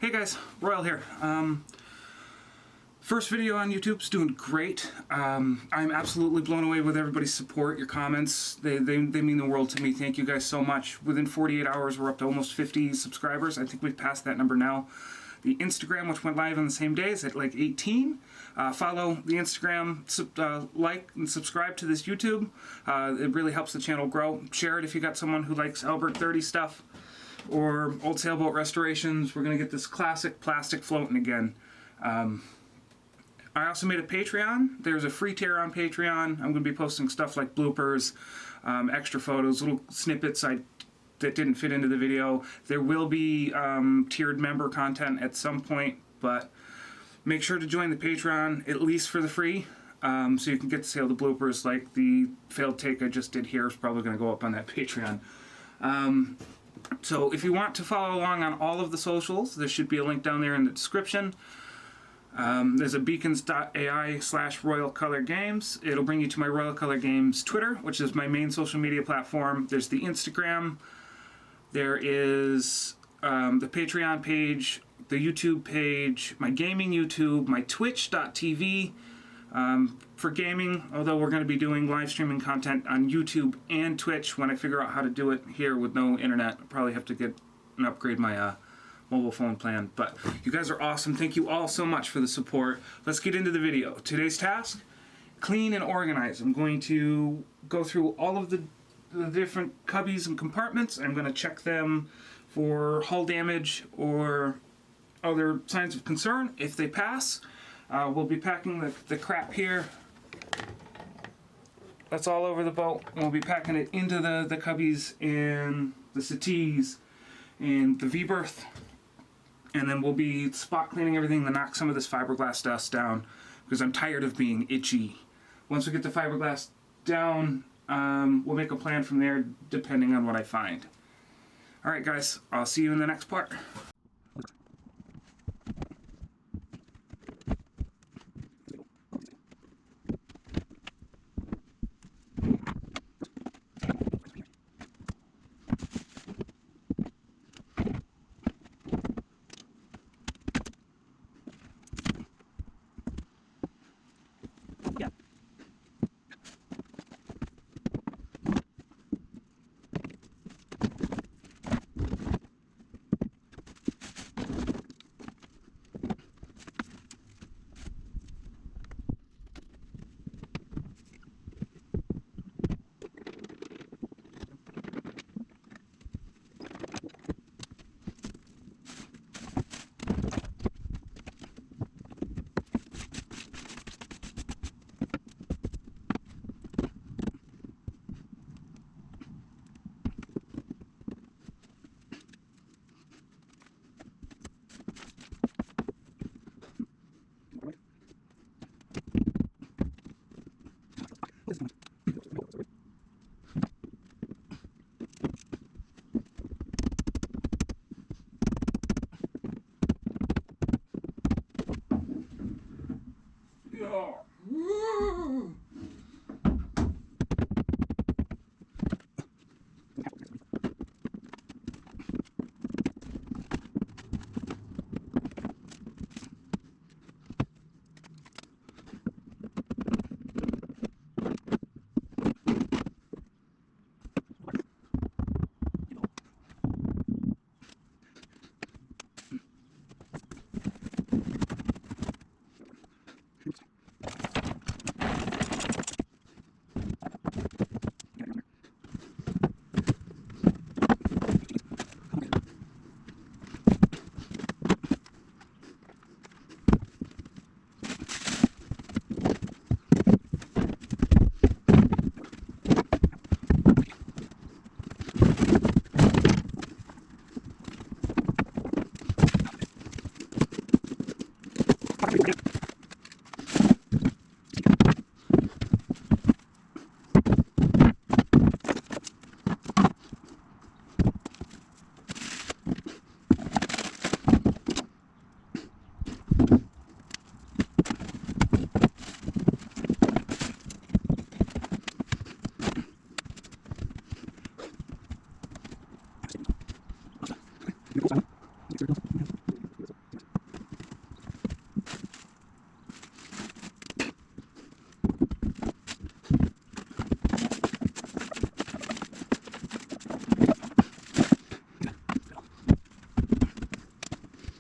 Hey guys, Royal here. First video on YouTube's doing great. I'm absolutely blown away with everybody's support, your comments. They mean the world to me. Thank you guys so much. Within 48 hours, we're up to almost 50 subscribers. I think we've passed that number now. The Instagram, which went live on the same day, is at like 18. Follow the Instagram, like and subscribe to this YouTube. It really helps the channel grow. Share it if you got someone who likes Alberg 30 stuff or old sailboat restorations. We're going to get this classic plastic floating again. I also made a Patreon. There's a free tier on Patreon. I'm going to be posting stuff like bloopers, extra photos, little snippets that didn't fit into the video. There will be tiered member content at some point, but make sure to join the Patreon, at least for the free, so you can get to see all the bloopers, like the failed take I just did here is probably going to go up on that Patreon. So if you want to follow along on all of the socials, there should be a link down there in the description. There's a beacons.ai/Royal Color Games. It'll bring you to my Royal Color Games Twitter, which is my main social media platform. There's the Instagram. There is the Patreon page, the YouTube page, my gaming YouTube, my Twitch.tv for gaming, although we're going to be doing live streaming content on YouTube and Twitch when I figure out how to do it here with no internet. I'll probably have to get and upgrade my mobile phone plan. But you guys are awesome. Thank you all so much for the support. Let's get into the video. Today's task, clean and organize. I'm going to go through all of the different cubbies and compartments. I'm going to check them for hull damage or other signs of concern. If they pass, we'll be packing the crap here. That's all over the boat. We'll be packing it into the cubbies and the settees and the V-berth. And then we'll be spot cleaning everything to knock some of this fiberglass dust down because I'm tired of being itchy. Once we get the fiberglass down, we'll make a plan from there depending on what I find. Alright guys, I'll see you in the next part.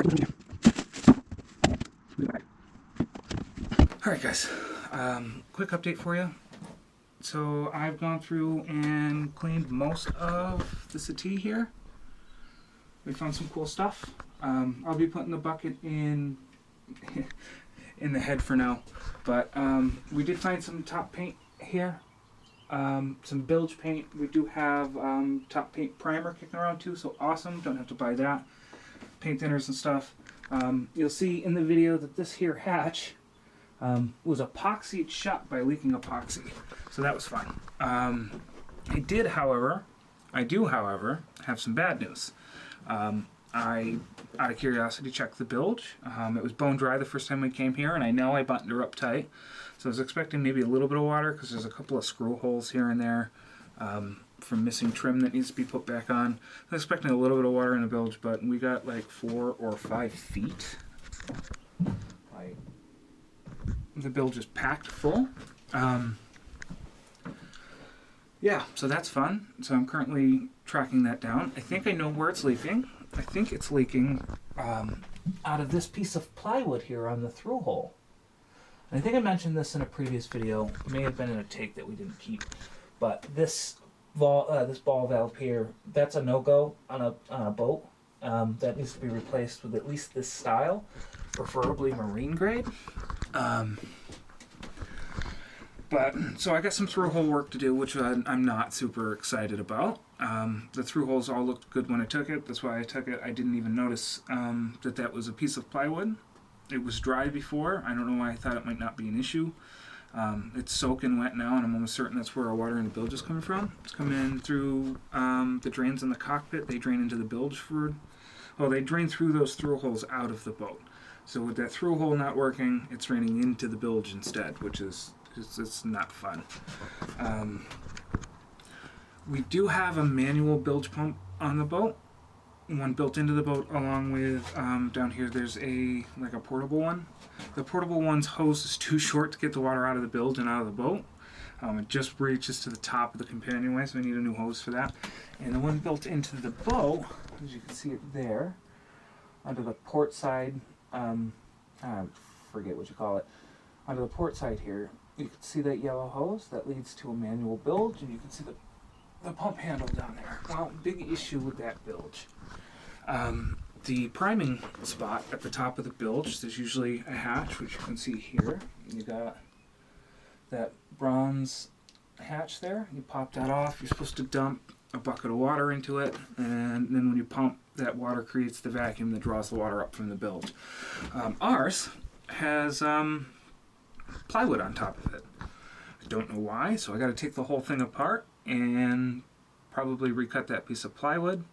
Alright guys, quick update for you. So I've gone through and cleaned most of the settee here. We found some cool stuff. I'll be putting the bucket in in the head for now, but we did find some top paint here, some Bilge paint. We do have top paint primer kicking around too, so awesome, don't have to buy that. Paint thinners and stuff. You'll see in the video that this here hatch was epoxied shut by leaking epoxy, so that was fun. I do however have some bad news. I, out of curiosity, checked the bilge. It was bone dry the first time we came here, and I know I buttoned her up tight, so I was expecting maybe a little bit of water because there's a couple of screw holes here and there from missing trim that needs to be put back on. I was expecting a little bit of water in the bilge, but we got like 4 or 5 feet. Like, the bilge is packed full. Yeah, so that's fun. So I'm currently tracking that down. I think I know where it's leaking. I think it's leaking out of this piece of plywood here on the through hole. And I think I mentioned this in a previous video. It may have been in a take that we didn't keep. But this ball valve here, that's a no-go on a boat. That needs to be replaced with at least this style, preferably marine grade. But so I got some through hole work to do, which I'm not super excited about. The through holes all looked good when I took it. That's why I took it. I didn't even notice that was a piece of plywood. It was dry before. I don't know why I thought it might not be an issue. It's soaking wet now, and I'm almost certain that's where our water in the bilge is coming from. It's coming in through the drains in the cockpit. They drain into the bilge they drain through those through holes out of the boat. So with that through hole not working, it's draining into the bilge instead, which is it's not fun. We do have a manual bilge pump on the boat, one built into the boat, along with down here there's a portable one. The portable one's hose is too short to get the water out of the bilge and out of the boat. It just reaches to the top of the companionway, so I need a new hose for that. And the one built into the boat, as you can see it there, under the port side, I forget what you call it, under the port side here, you can see that yellow hose that leads to a manual bilge, and you can see the pump handle down there. Well, big issue with that bilge. The priming spot at the top of the bilge, there's usually a hatch, which you can see here. You got that bronze hatch there. You pop that off. You're supposed to dump a bucket of water into it, and then when you pump, that water creates the vacuum that draws the water up from the bilge. Ours has plywood on top of it. I don't know why, so I got to take the whole thing apart and probably recut that piece of plywood.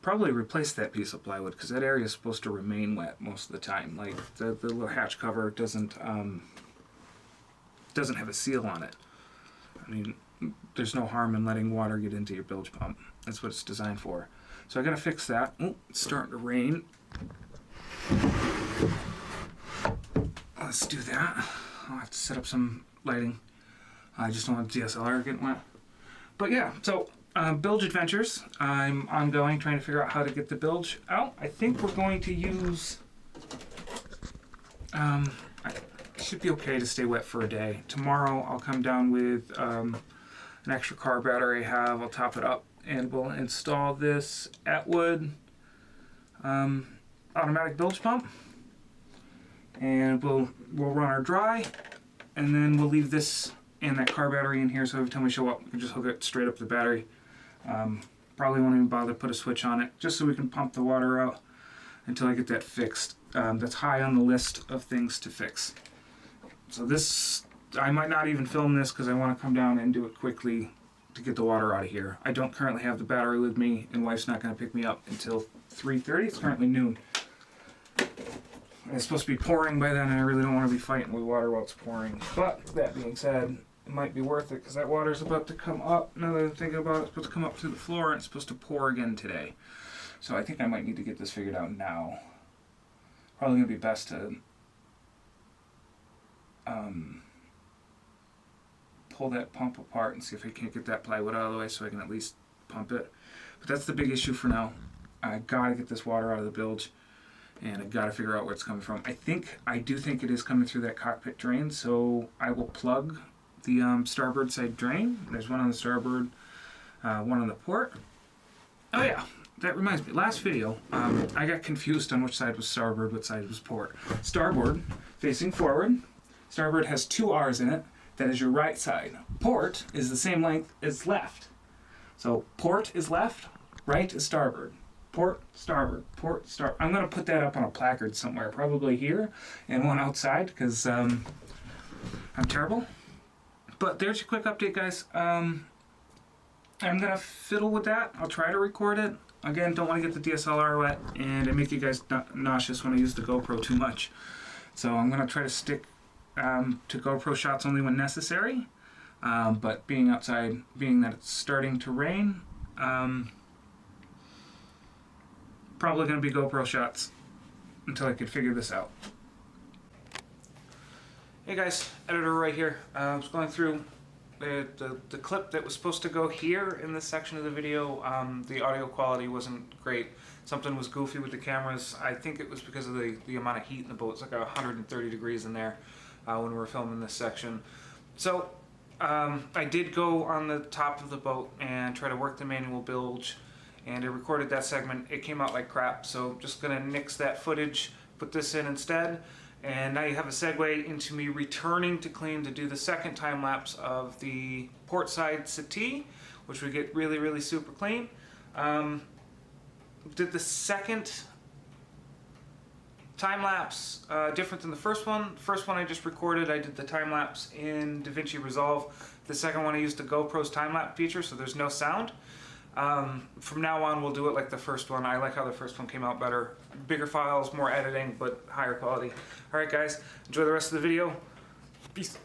Probably replace that piece of plywood because that area is supposed to remain wet most of the time. Like the little hatch cover doesn't have a seal on it. I mean, there's no harm in letting water get into your bilge pump. That's what it's designed for. So I got to fix that. Oh, it's starting to rain. Let's do that. I'll have to set up some lighting. I just don't want the DSLR getting wet. But yeah, so bilge adventures. I'm ongoing trying to figure out how to get the bilge out. I think we're going to use... it should be okay to stay wet for a day. Tomorrow I'll come down with an extra car battery I have. I'll top it up and we'll install this Atwood automatic bilge pump. And we'll run our dry, and then we'll leave this and that car battery in here, so every time we show up, we can just hook it straight up to the battery. Probably won't even bother to put a switch on it, just so we can pump the water out until I get that fixed. That's high on the list of things to fix. So this, I might not even film this because I want to come down and do it quickly to get the water out of here. I don't currently have the battery with me, and wife's not going to pick me up until 3:30. It's currently noon. It's supposed to be pouring by then, and I really don't want to be fighting with water while it's pouring. But that being said, it might be worth it because that water's about to come up. Now that I'm thinking about it, it's supposed to come up to the floor, and it's supposed to pour again today. So I think I might need to get this figured out now. Probably going to be best to pull that pump apart and see if I can't get that plywood out of the way so I can at least pump it. But that's the big issue for now. I gotta get this water out of the bilge, and I gotta figure out where it's coming from. I do think it is coming through that cockpit drain, so I will plug the starboard side drain. There's one on the starboard, one on the port. Oh yeah, that reminds me. Last video, I got confused on which side was starboard, which side was port. Starboard, facing forward. Starboard has 2 R's in it. That is your right side. Port is the same length as left. So port is left, right is starboard. Port, starboard, port, starboard. I'm going to put that up on a placard somewhere, probably here, and one outside, because I'm terrible. But there's your quick update, guys. I'm going to fiddle with that. I'll try to record it. Again, don't want to get the DSLR wet, and I make you guys nauseous when I use the GoPro too much. So I'm going to try to stick to GoPro shots only when necessary. But being outside, being that it's starting to rain, probably going to be GoPro shots until I can figure this out. Hey guys, editor right here. I was going through the clip that was supposed to go here in this section of the video. The audio quality wasn't great. Something was goofy with the cameras. I think it was because of the amount of heat in the boat. It's like 130 degrees in there when we were filming this section. So I did go on the top of the boat and try to work the manual bilge, and I recorded that segment. It came out like crap, so just gonna nix that footage, put this in instead, and now you have a segue into me returning to clean to do the second time lapse of the port side settee, which would get really, really super clean. Did the second time lapse different than the first one. First one I just recorded, I did the time lapse in DaVinci Resolve. The second one I used the GoPro's time lapse feature, so there's no sound. From now on we'll do it like the first one. I like how the first one came out better. Bigger files, more editing, but higher quality. Alright guys, enjoy the rest of the video. Peace.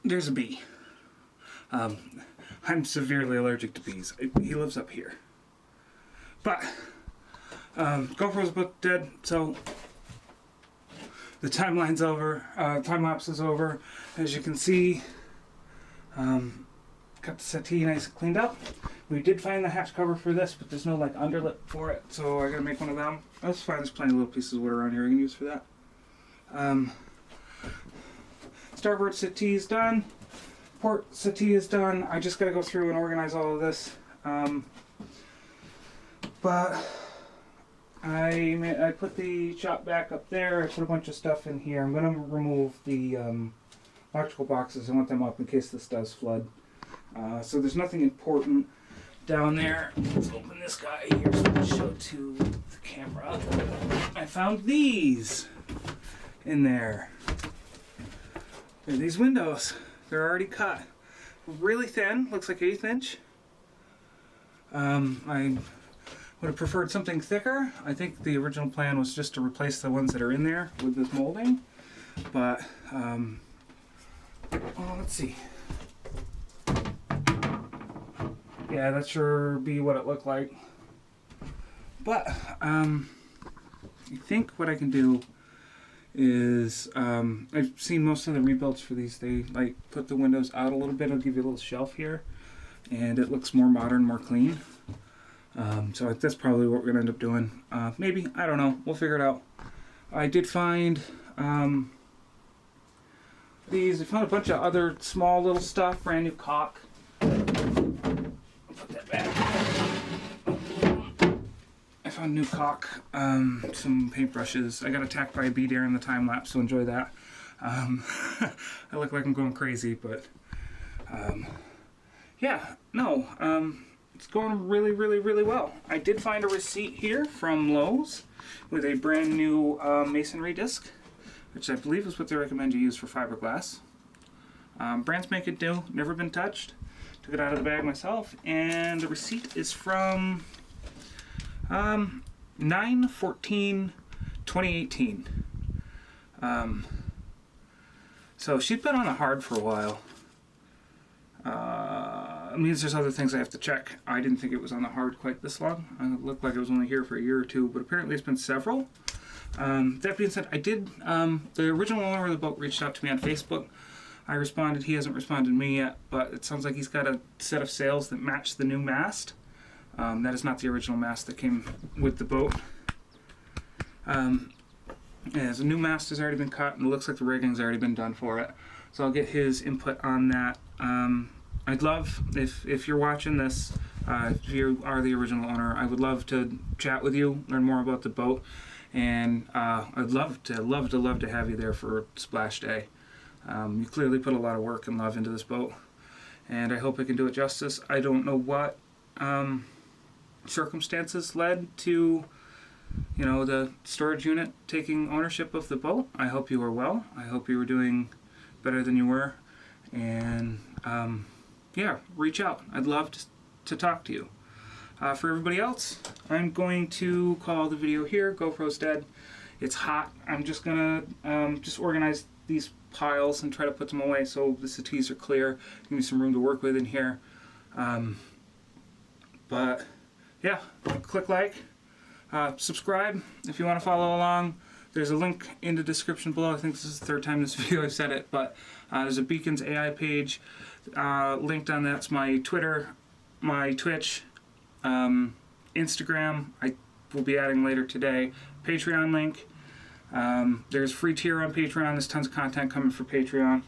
There's a bee. I'm severely allergic to bees. He lives up here. But GoPro's about dead, so the timeline's over. Time lapse is over. As you can see, got the settee nice and cleaned up. We did find the hatch cover for this, but there's no like underlip for it, so I gotta make one of them. That's fine. There's plenty of little pieces of wood around here I can use for that. Starboard settee is done. Port settee is done. I just gotta go through and organize all of this. But I put the shop back up there. I put a bunch of stuff in here. I'm gonna remove the electrical boxes. I want them up in case this does flood. So there's nothing important down there. Let's open this guy here so I can show to the camera. I found these in there. And these windows, they're already cut. Really thin, looks like 1/8 inch. I would have preferred something thicker. I think the original plan was just to replace the ones that are in there with this molding. But, well, let's see. Yeah, that sure be what it looked like. But, I think what I can do is, I've seen most of the rebuilds for these, they like put the windows out a little bit. I'll give you a little shelf here, and it looks more modern, more clean. So that's probably what we're gonna end up doing. Maybe, I don't know, we'll figure it out. I did find these. I found a bunch of other small little stuff, brand new caulk. Put that back. I found new caulk, some paintbrushes. I got attacked by a bee during the time lapse, so enjoy that. I look like I'm going crazy, but yeah, no, it's going really, really, really well. I did find a receipt here from Lowe's with a brand new masonry disc, which I believe is what they recommend you use for fiberglass. Brands make it do, never been touched. Took it out of the bag myself, and the receipt is from 9/14/2018. So she's been on the hard for a while. It means there's other things I have to check. I didn't think it was on the hard quite this long. It looked like it was only here for a year or two, but apparently it's been several. That being said, I did, the original owner of the boat reached out to me on Facebook. I responded. He hasn't responded to me yet, but it sounds like he's got a set of sails that match the new mast. That is not the original mast that came with the boat. Yeah, the new mast has already been cut, and it looks like the rigging's already been done for it. So I'll get his input on that. I'd love, if you're watching this, if you are the original owner, I would love to chat with you, learn more about the boat, and I'd love to have you there for Splash Day. You clearly put a lot of work and love into this boat, and I hope I can do it justice. I don't know what circumstances led to, you know, the storage unit taking ownership of the boat. I hope you were well. I hope you were doing better than you were, and yeah, reach out. I'd love to talk to you. For everybody else, I'm going to call the video here. GoPro's dead. It's hot. I'm just gonna just organize these piles and try to put them away so the settees are clear. Give me some room to work with in here. But yeah, click like, subscribe if you want to follow along. There's a link in the description below. I think this is the third time this video I've said it, but there's a Beacons AI page linked on that's my Twitter, my Twitch, Instagram. I will be adding later today. Patreon link. There's free tier on Patreon. There's tons of content coming for Patreon,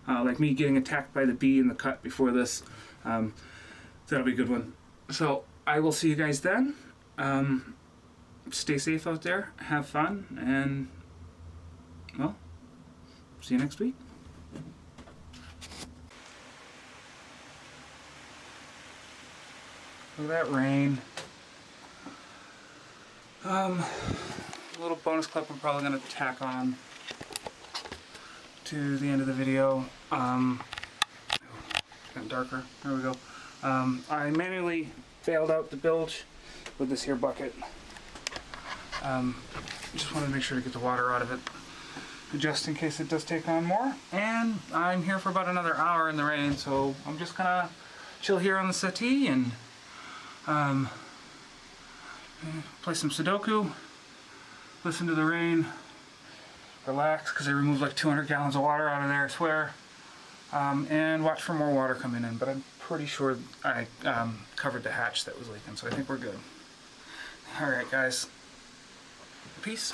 like me getting attacked by the bee in the cut before this. That'll be a good one. So I will see you guys then. Stay safe out there, have fun, and well, see you next week. Look at that rain. A little bonus clip I'm probably going to tack on to the end of the video. It's gotten darker. There we go. I manually bailed out the bilge with this here bucket. Just wanted to make sure to get the water out of it, just in case it does take on more. And I'm here for about another hour in the rain, so I'm just gonna chill here on the settee and play some Sudoku, listen to the rain, relax, because I removed like 200 gallons of water out of there, I swear, and watch for more water coming in. But I'm pretty sure I covered the hatch that was leaking, so I think we're good. Alright guys, peace.